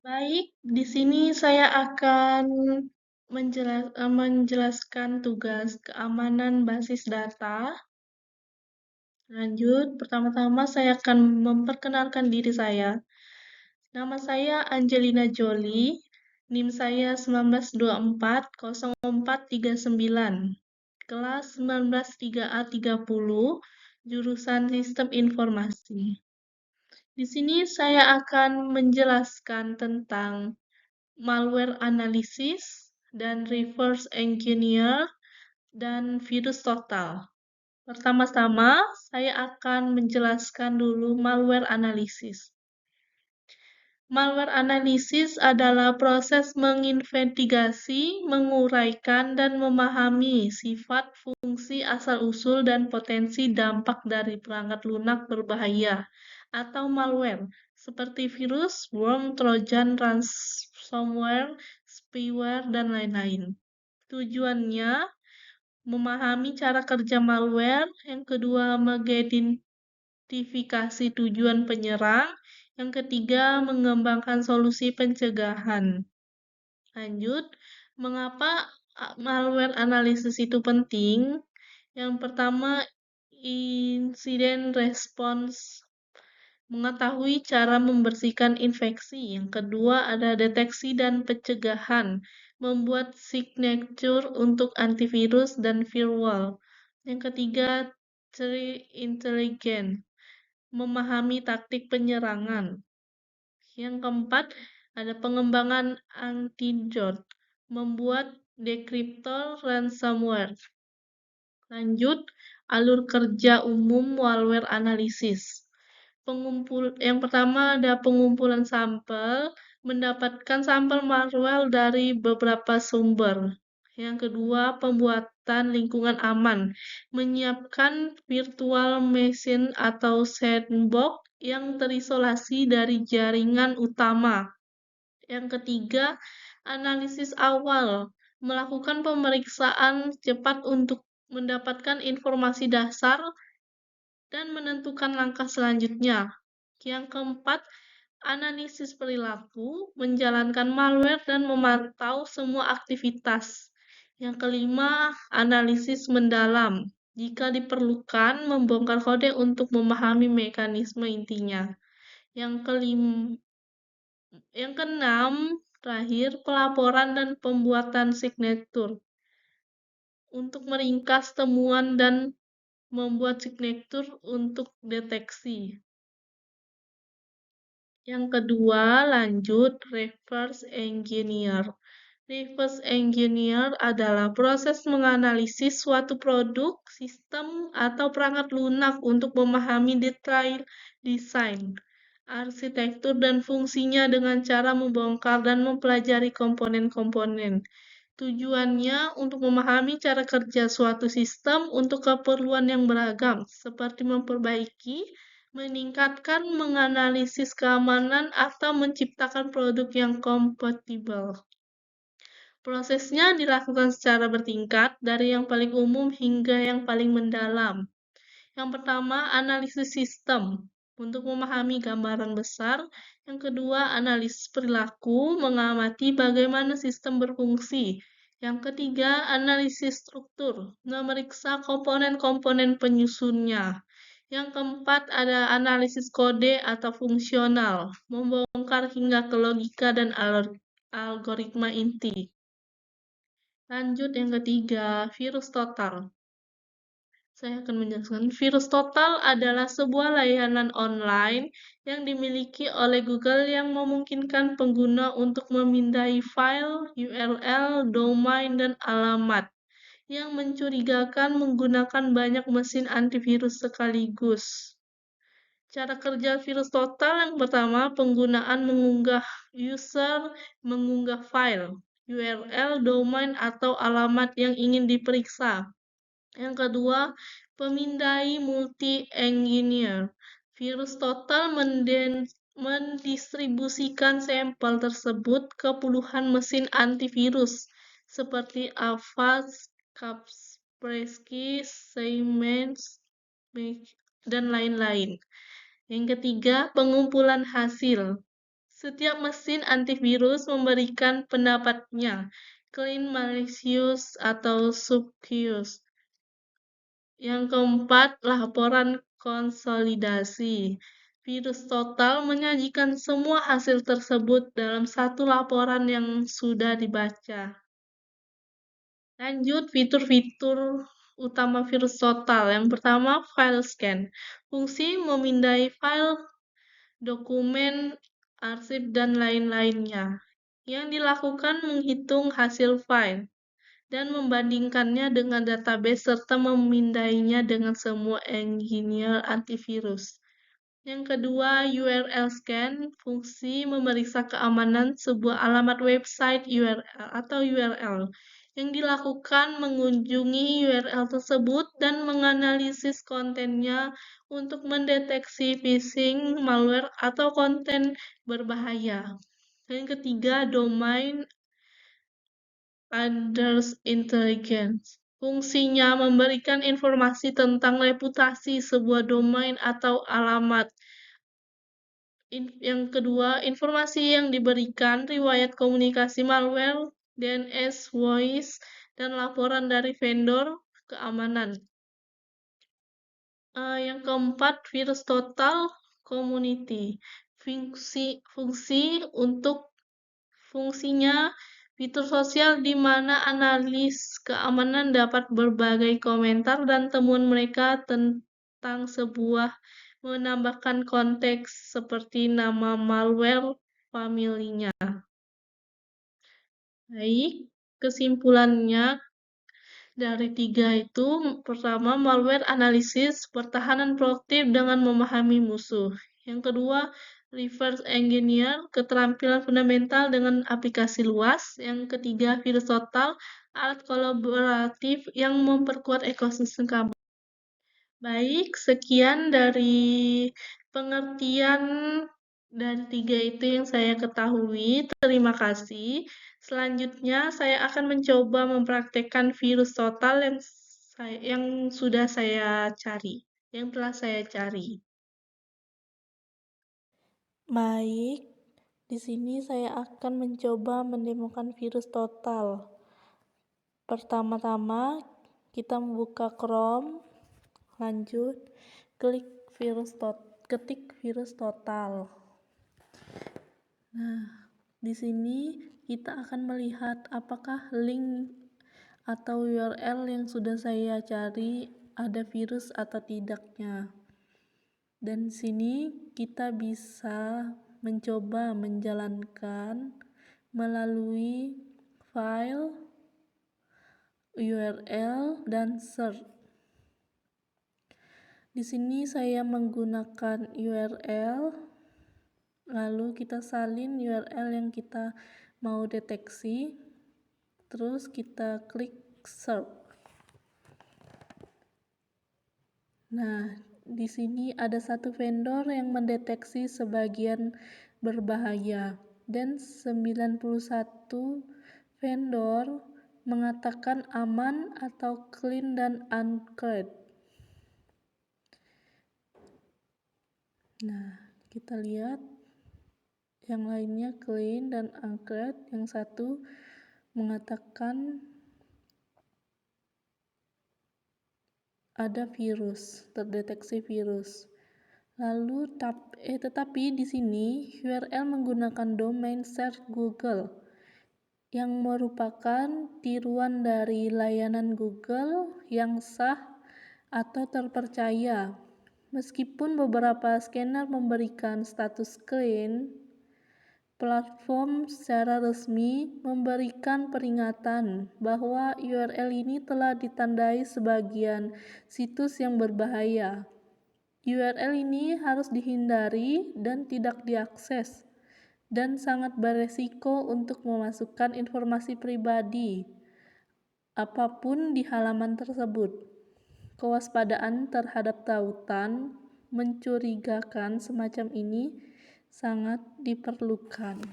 Baik, di sini saya akan menjelaskan tugas keamanan basis data. Lanjut, pertama-tama saya akan memperkenalkan diri saya. Nama saya Angelina Jolie, NIM saya 19240439, kelas 193A30, jurusan Sistem Informasi. Di sini saya akan menjelaskan tentang malware analysis dan reverse engineer dan virus total. Pertama-tama, saya akan menjelaskan dulu malware analysis. Malware analysis adalah proses menginvestigasi, menguraikan, dan memahami sifat, fungsi, asal-usul, dan potensi dampak dari perangkat lunak berbahaya atau malware, seperti virus, worm, trojan, ransomware, spyware, dan lain-lain. Tujuannya memahami cara kerja malware, yang kedua mengidentifikasi tujuan penyerang, yang ketiga mengembangkan solusi pencegahan. Lanjut, mengapa malware analisis itu penting? Yang pertama, insiden response, mengetahui cara membersihkan infeksi. Yang kedua ada deteksi dan pencegahan, membuat signature untuk antivirus dan firewall. Yang ketiga, threat intelligence, memahami taktik penyerangan. Yang keempat, ada pengembangan antidote, membuat dekriptor ransomware. Lanjut, alur kerja umum malware analisis. Yang pertama ada pengumpulan sampel, mendapatkan sampel malware dari beberapa sumber. Yang kedua, pembuatan lingkungan aman, menyiapkan virtual machine atau sandbox yang terisolasi dari jaringan utama. Yang ketiga, analisis awal, melakukan pemeriksaan cepat untuk mendapatkan informasi dasar dan menentukan langkah selanjutnya. Yang keempat, analisis perilaku, menjalankan malware dan memantau semua aktivitas. Yang kelima, analisis mendalam. Jika diperlukan, membongkar kode untuk memahami mekanisme intinya. Yang keenam, terakhir, pelaporan dan pembuatan signature. Untuk meringkas temuan dan membuat signature untuk deteksi. Yang kedua, lanjut reverse engineer. Reverse engineer adalah proses menganalisis suatu produk, sistem, atau perangkat lunak untuk memahami detail desain, arsitektur, dan fungsinya dengan cara membongkar dan mempelajari komponen-komponen. Tujuannya untuk memahami cara kerja suatu sistem untuk keperluan yang beragam, seperti memperbaiki, meningkatkan, menganalisis keamanan, atau menciptakan produk yang kompatibel. Prosesnya dilakukan secara bertingkat, dari yang paling umum hingga yang paling mendalam. Yang pertama, analisis sistem untuk memahami gambaran besar. Yang kedua, analisis perilaku, mengamati bagaimana sistem berfungsi. Yang ketiga, analisis struktur, memeriksa komponen-komponen penyusunnya. Yang keempat, ada analisis kode atau fungsional, membongkar hingga ke logika dan algoritma inti. Lanjut yang ketiga, virus total. Saya akan menjelaskan. Virus total adalah sebuah layanan online yang dimiliki oleh Google yang memungkinkan pengguna untuk memindai file, URL, domain, dan alamat yang mencurigakan menggunakan banyak mesin antivirus sekaligus. Cara kerja virus total yang pertama, penggunaan user mengunggah file, URL, domain, atau alamat yang ingin diperiksa. Yang kedua, pemindai multi-engineer. Virus total mendistribusikan sampel tersebut ke puluhan mesin antivirus seperti Avast, Kaspersky, Siemens, dan lain-lain. Yang ketiga, pengumpulan hasil. Setiap mesin antivirus memberikan pendapatnya, clean, malicious, atau suspicious. Yang keempat, laporan konsolidasi. Virus Total menyajikan semua hasil tersebut dalam satu laporan yang sudah dibaca. Lanjut, fitur-fitur utama virus Total. Yang pertama, file scan. Fungsi memindai file, dokumen, arsip, dan lain-lainnya. Yang dilakukan menghitung hasil file dan membandingkannya dengan database serta memindainya dengan semua engineer antivirus. Yang kedua, URL scan, fungsi memeriksa keamanan sebuah alamat website URL atau URL yang dilakukan mengunjungi URL tersebut dan menganalisis kontennya untuk mendeteksi phishing, malware, atau konten berbahaya. Yang ketiga, domain address intelligence. Fungsinya memberikan informasi tentang reputasi sebuah domain atau alamat. Yang kedua, informasi yang diberikan, riwayat komunikasi malware, DNS, voice, dan laporan dari vendor keamanan. Yang keempat, virus total community. Fungsinya fitur sosial di mana analis keamanan dapat berbagai komentar dan temuan mereka tentang sebuah menambahkan konteks seperti nama malware familinya. Baik, kesimpulannya dari tiga itu, pertama, malware analisis, pertahanan proaktif dengan memahami musuh. Yang kedua, reverse engineer, keterampilan fundamental dengan aplikasi luas. Yang ketiga, virus total, alat kolaboratif yang memperkuat ekosistem keamanan. Baik, sekian dari pengertian dari tiga itu yang saya ketahui. Terima kasih. Selanjutnya, saya akan mencoba mempraktekkan virus total yang sudah saya cari, yang telah saya cari. Baik, di sini saya akan mencoba mendemokan virus total. Pertama-tama, kita membuka Chrome, lanjut ketik virus total. Nah, di sini kita akan melihat apakah link atau URL yang sudah saya cari ada virus atau tidaknya. Dan sini kita bisa mencoba menjalankan melalui file, URL, dan search. Di sini saya menggunakan URL, lalu kita salin URL yang kita mau deteksi, terus kita klik search. Nah, di sini ada satu vendor yang mendeteksi sebagian berbahaya dan 91 vendor mengatakan aman atau clean dan uncrowded. Nah, kita lihat yang lainnya clean dan uncrowded, yang satu mengatakan ada virus, terdeteksi virus. Lalu tetapi di sini URL menggunakan domain search Google yang merupakan tiruan dari layanan Google yang sah atau terpercaya. Meskipun beberapa scanner memberikan status clean, platform secara resmi memberikan peringatan bahwa URL ini telah ditandai sebagian situs yang berbahaya. URL ini harus dihindari dan tidak diakses, dan sangat beresiko untuk memasukkan informasi pribadi apapun di halaman tersebut. Kewaspadaan terhadap tautan mencurigakan semacam ini sangat diperlukan.